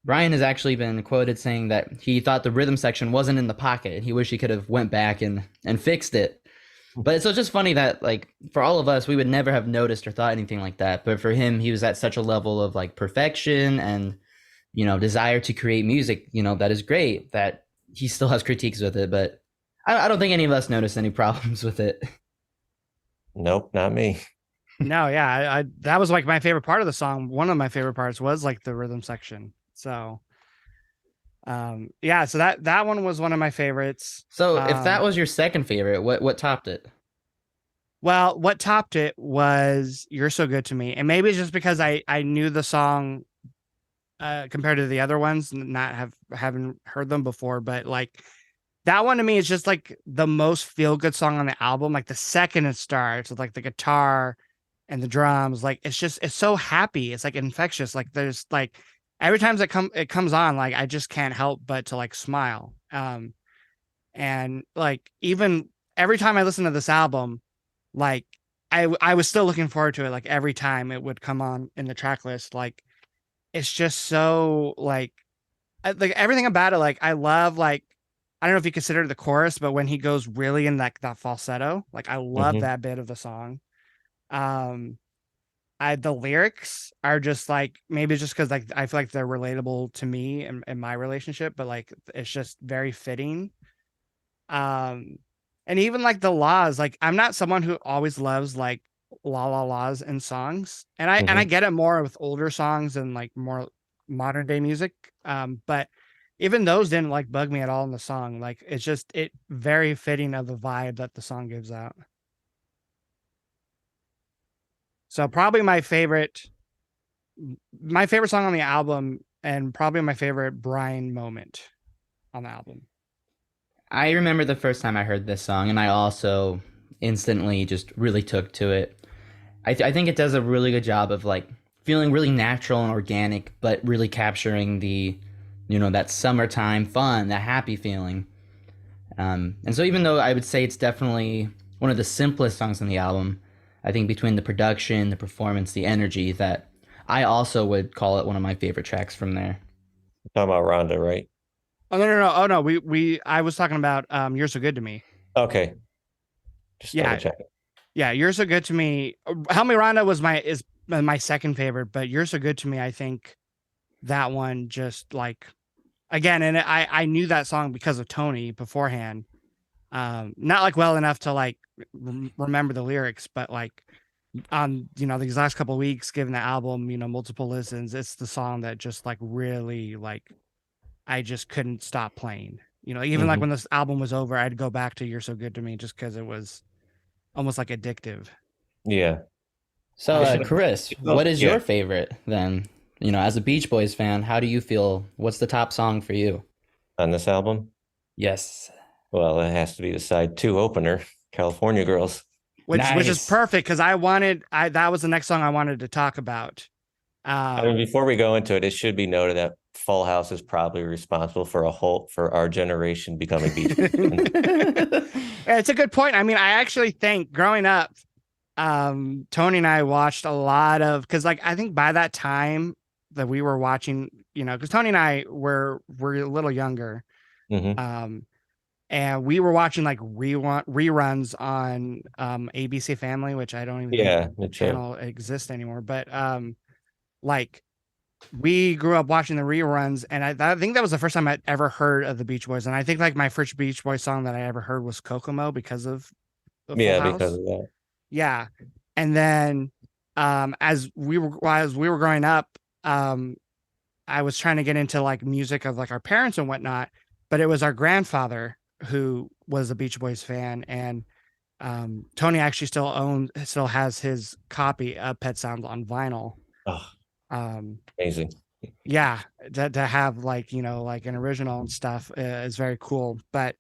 Brian has actually been quoted saying that he thought the rhythm section wasn't in the pocket and he wished he could have went back and fixed it. But so it's just funny that like for all of us, we would never have noticed or thought anything like that. But for him, he was at such a level of like perfection and desire to create music, that is great, that he still has critiques with it, but I don't think any of us noticed any problems with it. Nope, not me. No, yeah, I that was like my favorite part of the song. One of my favorite parts was like the rhythm section. So, yeah, so that one was one of my favorites. So if that was your second favorite, what topped it? Well, what topped it was "You're So Good to Me," and maybe it's just because I knew the song compared to the other ones, haven't heard them before, but like that one to me is just like the most feel good song on the album. Like the second it starts with like the guitar and the drums, like it's so happy. It's like infectious. Like there's like every time it comes on, like I just can't help but to like smile. And like even every time I listen to this album, like I was still looking forward to it. Like every time it would come on in the track list, like it's just so like everything about it. Like I love like I don't know if you consider it the chorus, but when he goes really in that falsetto, like I love Hmm. that bit of the song. Um, the lyrics are just like maybe just because like I feel like they're relatable to me and my relationship, but like it's just very fitting. Um, and even like the laws, like I'm not someone who always loves like laws in songs, and I Hmm. get it more with older songs and like more modern day music. But even those didn't like bug me at all in the song. Like it's just it very fitting of the vibe that the song gives out. So probably my favorite song on the album, and probably my favorite Brian moment on the album. I remember the first time I heard this song, and I also instantly just really took to it. I think it does a really good job of like feeling really natural and organic, but really capturing the, that summertime fun, that happy feeling. And so even though I would say it's definitely one of the simplest songs on the album, I think between the production, the performance, the energy, that I also would call it one of my favorite tracks from there. Talking about Rhonda, right? Oh no. Oh no, we I was talking about You're So Good to Me. Okay, just double Yeah, check. yeah, You're So Good to Me. Help Me Rhonda is my second favorite, but You're So Good to Me, I think that one just like again, and I knew that song because of Tony beforehand. Not like well enough to like remember the lyrics, but like these last couple of weeks, given the album, multiple listens, it's the song that just like really like I just couldn't stop playing. Even like Hmm. when this album was over, I'd go back to You're So Good to Me just because it was almost like addictive. Yeah, So, I should have. Chris, what Oh, is yeah, your favorite then? As a Beach Boys fan, how do you feel? What's the top song for you? on this album. Yes. Well, it has to be the side two opener, California Girls. Which is Nice. perfect because I that was the next song I wanted to talk about. I mean, before we go into it, it should be noted that Full House is probably responsible for our generation becoming Beach Boys fans. It's a good point. I mean, I actually think growing up, Tony and I watched a lot of, because like I think by that time that we were watching, because Tony and I were a little younger, Mhm. and we were watching like reruns on ABC Family, which I don't even think Yeah, me the too. channel exists anymore. But like we grew up watching the reruns, and I think that was the first time I'd ever heard of the Beach Boys. And I think like my first Beach Boys song that I ever heard was Kokomo because of the Full Yeah, because House. of that. Yeah. And then as we were growing up, I was trying to get into like music of like our parents and whatnot, but it was our grandfather who was a Beach Boys fan. And Tony actually still has his copy of Pet Sounds on vinyl. Oh, Um, amazing. yeah, to have like, like an original and stuff is very cool. But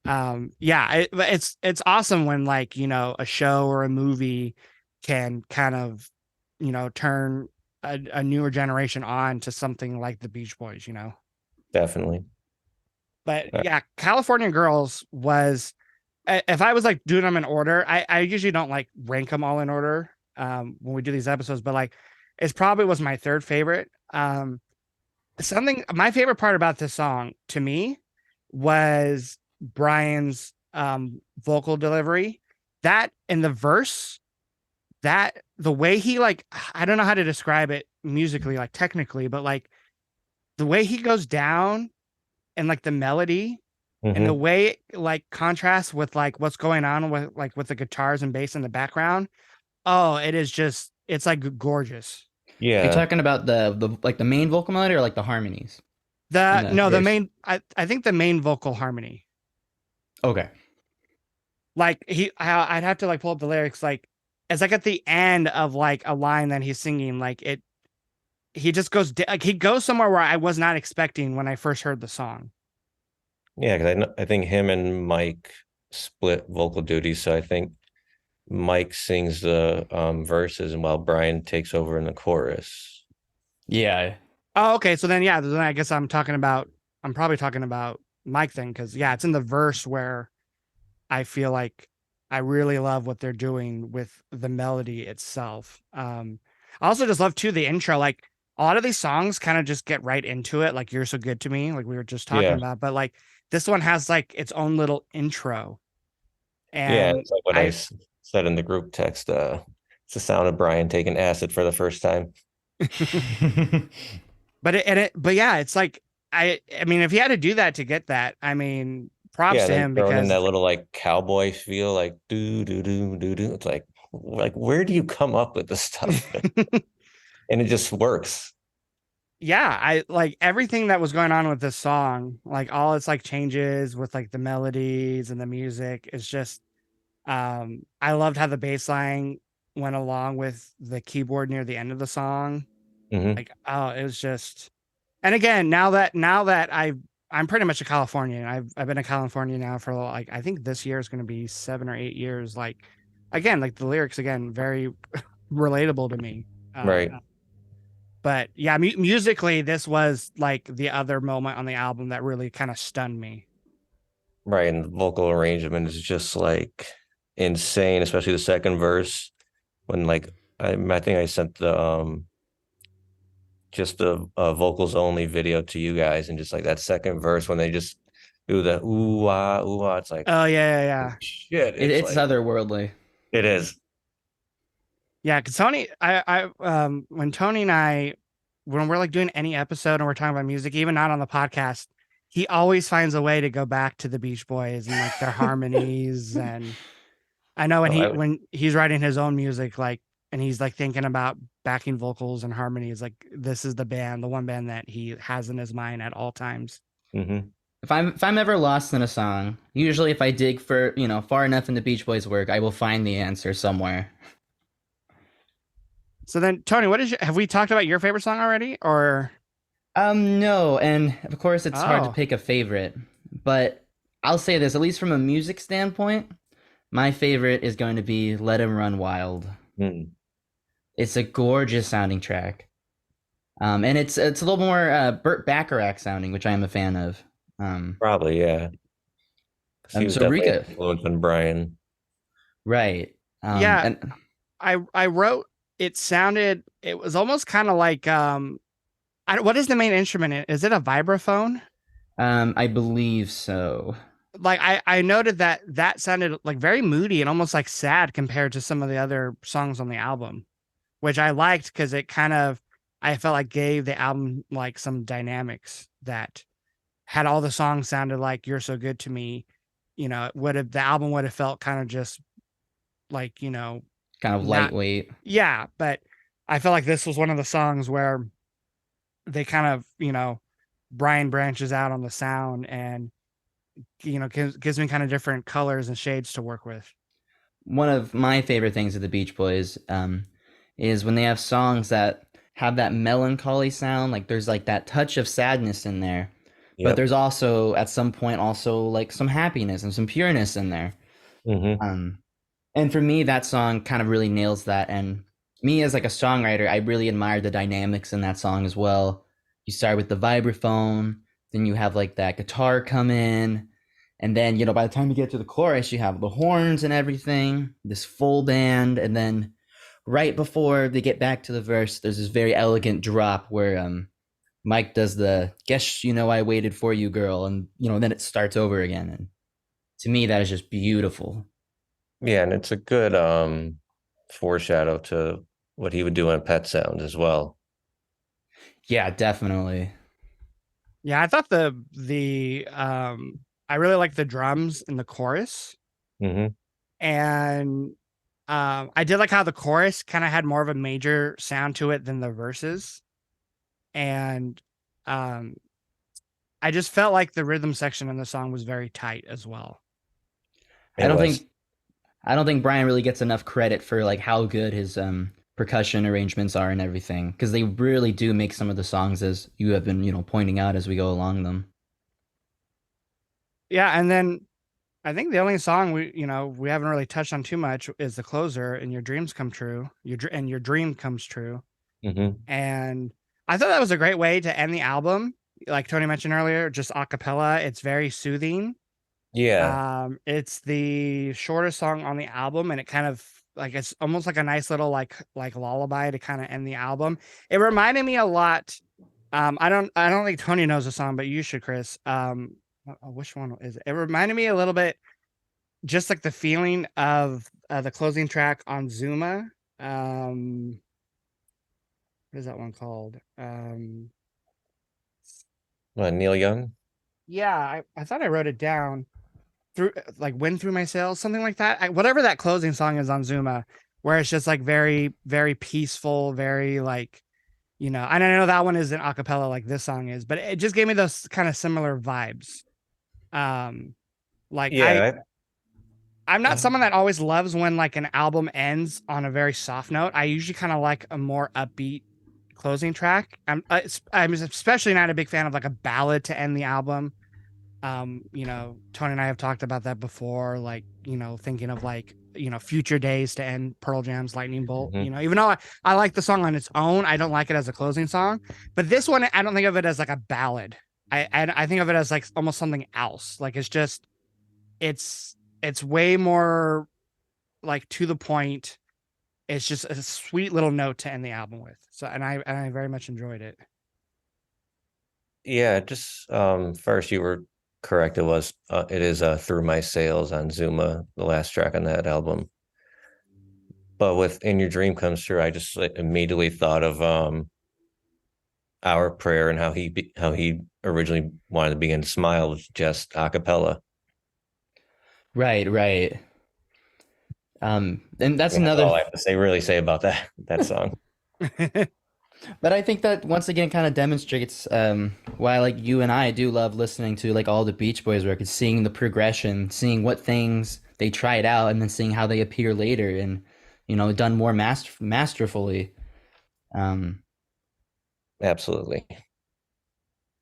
yeah, it's awesome when like, a show or a movie can kind of, turn a newer generation on to something like the Beach Boys. Definitely. But yeah, California Girls was, if I was like doing them in order, I usually don't like rank them all in order when we do these episodes, but like it's probably was my third favorite. My favorite part about this song to me was Brian's vocal delivery. That in the verse, that the way he like, I don't know how to describe it musically, like technically, but like the way he goes down and like the melody and the Mhm. way it, like contrasts with like what's going on with the guitars and bass in the background. Oh, it's like gorgeous. Are you Yeah. talking about the like the main vocal melody or like the harmonies in The the no, the verse? main I think the main vocal harmony. Okay. Like I'd have to like pull up the lyrics. Like it's like at the end of like a line that he's singing. Like he just goes like he goes somewhere where I was not expecting when I first heard the song. Yeah, because I think him and Mike split vocal duties. So I think Mike sings the verses and while Brian takes over in the chorus. Yeah. Oh, okay. So then, yeah, then I guess I'm probably talking about Mike thing because yeah, it's in the verse where I feel like I really love what they're doing with the melody itself. I also just love too the intro. Like a lot of these songs kind of just get right into it. Like "You're So Good to Me," like we were just talking Yeah. about, but like this one has like its own little intro, Yeah, and it's like what said in the group text. It's the sound of Brian taking acid for the first time. but yeah, it's like I mean, if he had to do that to get that, I mean, props Yeah, and to then him throwing in because that little like cowboy feel, like do do do do do. It's like where do you come up with this stuff? And it just works. yeah, I like everything that was going on with this song, like all its like changes with like the melodies and the music is just I loved how the bass line went along with the keyboard near the end of the song. Hmm. Like, oh, it was just, and again, now that I'm pretty much a Californian. I've been a California now for like I think this year is going to be 7 or 8 years. Like again, like the lyrics again, very relatable to me. Right. But yeah, musically, this was like the other moment on the album that really kind of stunned me. Right. And the vocal arrangement is just like insane, especially the second verse when like I think I sent the just the vocals only video to you guys, and just like that second verse when they just do the ooh ah, it's like Oh yeah. shit. It's It's like otherworldly. it is. Yeah, because Tony, when Tony and I, when we're like doing any episode and we're talking about music, even not on the podcast, he always finds a way to go back to the Beach Boys and like their harmonies. And I know when Oh, when he's writing his own music, like, and he's like thinking about backing vocals and harmonies, like this is the one band that he has in his mind at all times. mm-hmm. If I'm ever lost in a song, usually if I dig for, far enough in the Beach Boys work, I will find the answer somewhere. So then, Tony, have we talked about your favorite song already? Or No, and of course it's hard to oh, pick a favorite, but I'll say this, at least from a music standpoint, my favorite is going to be Let 'Em Run Wild. Mm. It's a gorgeous sounding track. And it's a little more Burt Bacharach sounding, which I am a fan of. Um, Probably, yeah. 'Cause he was so definitely an Rika, influence on Brian. right? Yeah, And I wrote it sounded it was almost kind of like what is the main instrument? Is it a vibraphone? I believe so. Like I noted that that sounded like very moody and almost like sad compared to some of the other songs on the album, which I liked because it kind of I felt like gave the album like some dynamics that had all the songs sounded like "You're So Good to Me," it would have the album would have felt kind of just like Kind of not lightweight. yeah, but I felt like this was one of the songs where they kind of Brian branches out on the sound and gives me kind of different colors and shades to work with. One of my favorite things of the Beach Boys is when they have songs that have that melancholy sound. Like there's like that touch of sadness in there, but Yep. there's also at some point also like some happiness and some pureness in there. Hmm. Um, and for me, that song kind of really nails that. And me as like a songwriter, I really admire the dynamics in that song as well. You start with the vibraphone, then you have like that guitar come in, and then by the time you get to the chorus, you have the horns and everything, this full band, and then right before they get back to the verse, there's this very elegant drop where Mike does the "Guess you know I waited for you, girl," and then it starts over again. And to me, that is just beautiful. Yeah, and it's a good foreshadow to what he would do on Pet Sounds as well. Yeah, definitely. Yeah, I thought the I really like the drums in the chorus, Hmm. and I did like how the chorus kind of had more of a major sound to it than the verses, and um I just felt like the rhythm section in the song was very tight as well. I It don't was. think I don't think Brian really gets enough credit for like how good his percussion arrangements are and everything because they really do make some of the songs as you have been pointing out as we go along them. Yeah, and then I think the only song we haven't really touched on too much is the closer, "And Your Dreams Come True." And your dream comes true. Hmm. And I thought that was a great way to end the album. Like Tony mentioned earlier, just a cappella. It's very soothing. Yeah, It's the shortest song on the album, and it kind of like it's almost like a nice little like lullaby to kind of end the album. It reminded me a lot. I don't think Tony knows the song, but you should, Chris. Which one is it? It reminded me a little bit, just like the feeling of the closing track on Zuma. Um, what is that one called? Neil Young. Yeah, I thought I wrote it down through like "Wind Through My Sails," something like that. Whatever that closing song is on Zuma, where it's just like very, very peaceful, very like, and I know that one isn't a cappella like this song is, but it just gave me those kind of similar vibes. Um, like Yeah. I'm not someone that always loves when like an album ends on a very soft note. I usually kind of like a more upbeat closing track. I'm especially not a big fan of like a ballad to end the album. Tony and I have talked about that before, like, thinking of like, Future Days to end Pearl Jam's Lightning Bolt. Hmm. Even though I like the song on its own, I don't like it as a closing song. But this one, I don't think of it as like a ballad. I think of it as like almost something else. Like it's way more like to the point. It's just a sweet little note to end the album with. So and I very much enjoyed it. Yeah, just first you were correct. It is Through My Sails on Zuma, the last track on that album. But with In Your Dream Comes True, I just like, immediately thought of Our Prayer and how he originally wanted to begin Smile with just a cappella. Right, right. And that's That's another. all I have to say about that song. But I think that once again kind of demonstrates why like you and I do love listening to like all the Beach Boys records, seeing the progression, seeing what things they tried out, and then seeing how they appear later, and done more masterfully. Um, Absolutely.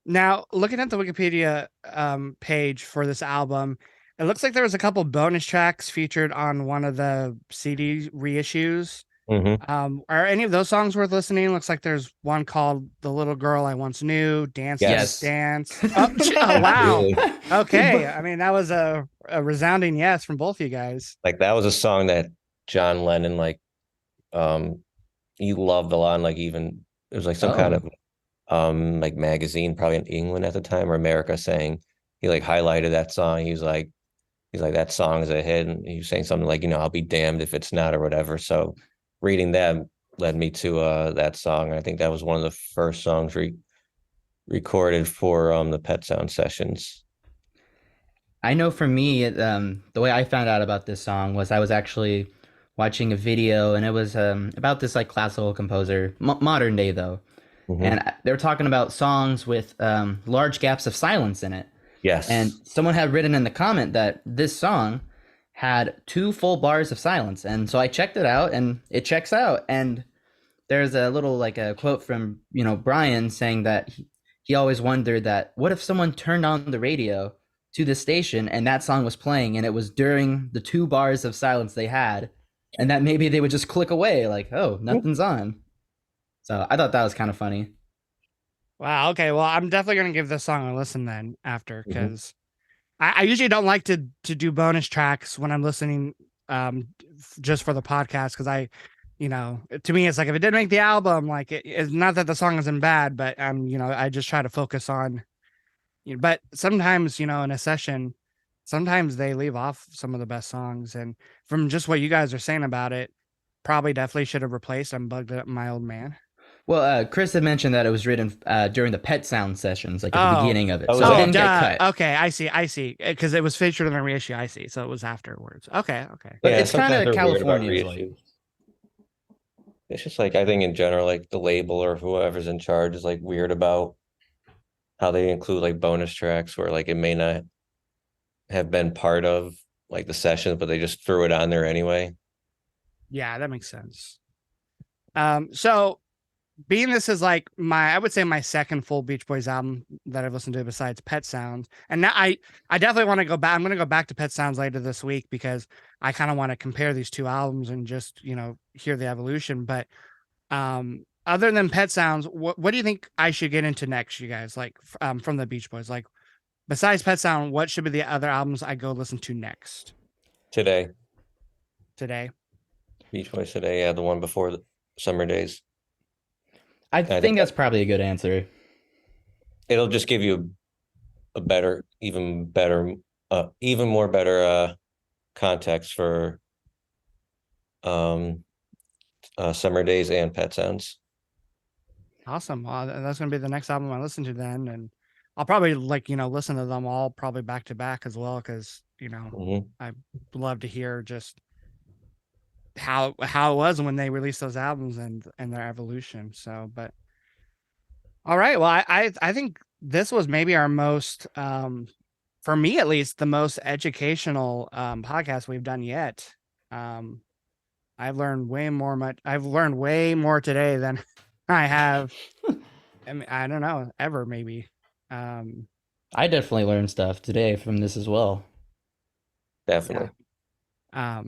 Now, looking at the Wikipedia page for this album, it looks like there was a couple bonus tracks featured on one of the CD reissues. Are any of those songs worth listening? Looks like there's one called "The Little Girl I Once Knew," "Dance to This Yes. Dance." Oh, wow. Absolutely. Okay, I mean that was a resounding yes from both you guys. Like that was a song that John Lennon um he loved a lot. And like even it was like some kind Oh, of like magazine probably in England at the time or America saying he like highlighted that song. He's like that song is a hit, and he was saying something like, I'll be damned if it's not or whatever. So reading that led me to that song. I think that was one of the first songs recorded for the Pet Sound sessions. I know for me, the way I found out about this song was I was actually watching a video, and it was about this like classical composer, modern day though, Mm-hmm. and they were talking about songs with large gaps of silence in it. And Yes. someone had written in the comment that this song had 2 full bars of silence, and so I checked it out, and it checks out. And there's a little like a quote from Brian saying that he always wondered that what if someone turned on the radio to the station and that song was playing and it was during the 2 bars of silence they had, and that maybe they would just click away like, oh, nothing's on. So I thought that was kind of funny. Wow. Okay. Well, I'm definitely gonna give this song a listen then after, Mm-hmm. because I usually don't like to do bonus tracks when I'm listening, just for the podcast, because to me it's like if it didn't make the album, like it's not that the song isn't bad, but I just try to focus on. But sometimes in a session, sometimes they leave off some of the best songs, and from just what you guys are saying about it, probably definitely should have replaced "Unbugged Up My Old Man." Well, Chris had mentioned that it was written during the Pet Sound sessions, like at the Oh. beginning of it, Oh, so it was didn't duh. get cut. Okay, I see, because it was featured in the reissue. I see, so it was afterwards. Okay. But Yeah, it's kind sometimes of they're weird about California's like. reissues. It's just like I think in general, like the label or whoever's in charge is like weird about how they include like bonus tracks where like it may not have been part of like the session, but they just threw it on there anyway. Yeah, that makes sense. So being this is like I would say my second full Beach Boys album that I've listened to besides Pet Sounds. And now I definitely want to go back. I'm going to go back to Pet Sounds later this week because I kind of want to compare these two albums and just, hear the evolution. But other than Pet Sounds, what do you think I should get into next, you guys? Like from the Beach Boys, like besides Pet Sound, what should be the other albums I go listen to next? Today, Beach Boys Today, yeah, the one before the Summer Days. I think that's probably a good answer. It'll just give you a better, even more better context for Summer Days and Pet Sounds. Awesome. Well, that's going to be the next album I listen to then. And I'll probably listen to them all probably back to back as well. Cause I'd love to hear just how it was when they released those albums and their evolution. So, but all right. Well, I think this was maybe our most, for me at least, the most educational podcast we've done yet. I've learned way more today than I have. I mean, I don't know, ever maybe. I definitely learned stuff today from this as well. Definitely. Yeah.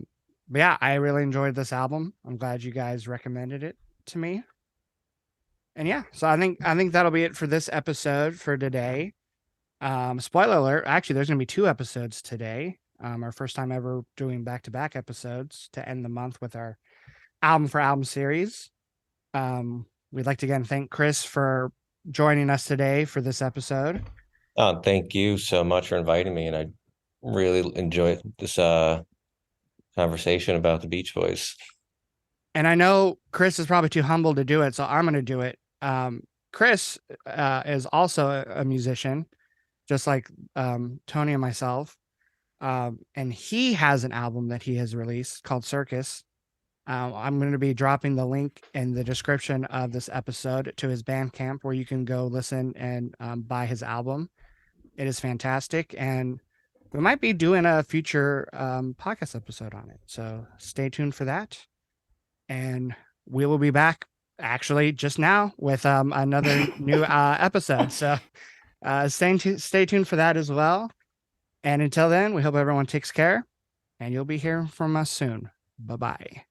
But yeah, I really enjoyed this album. I'm glad you guys recommended it to me. And yeah, so I think that'll be it for this episode for today. Spoiler alert, actually there's gonna be 2 episodes today. Our first time ever doing back-to-back episodes to end the month with our album for album series. We'd like to again thank Chris for joining us today for this episode. Oh, thank you so much for inviting me, and I really enjoyed this conversation about the Beach Boys. And I know Chris is probably too humble to do it, so I'm going to do it. Chris is also a musician, just like Tony and myself. And he has an album that he has released called Circus. I'm going to be dropping the link in the description of this episode to his Bandcamp where you can go listen and buy his album. It is fantastic. And we might be doing a future podcast episode on it. So stay tuned for that. And we will be back actually just now with another new episode. So stay tuned for that as well. And until then, we hope everyone takes care and you'll be hearing from us soon. Bye-bye.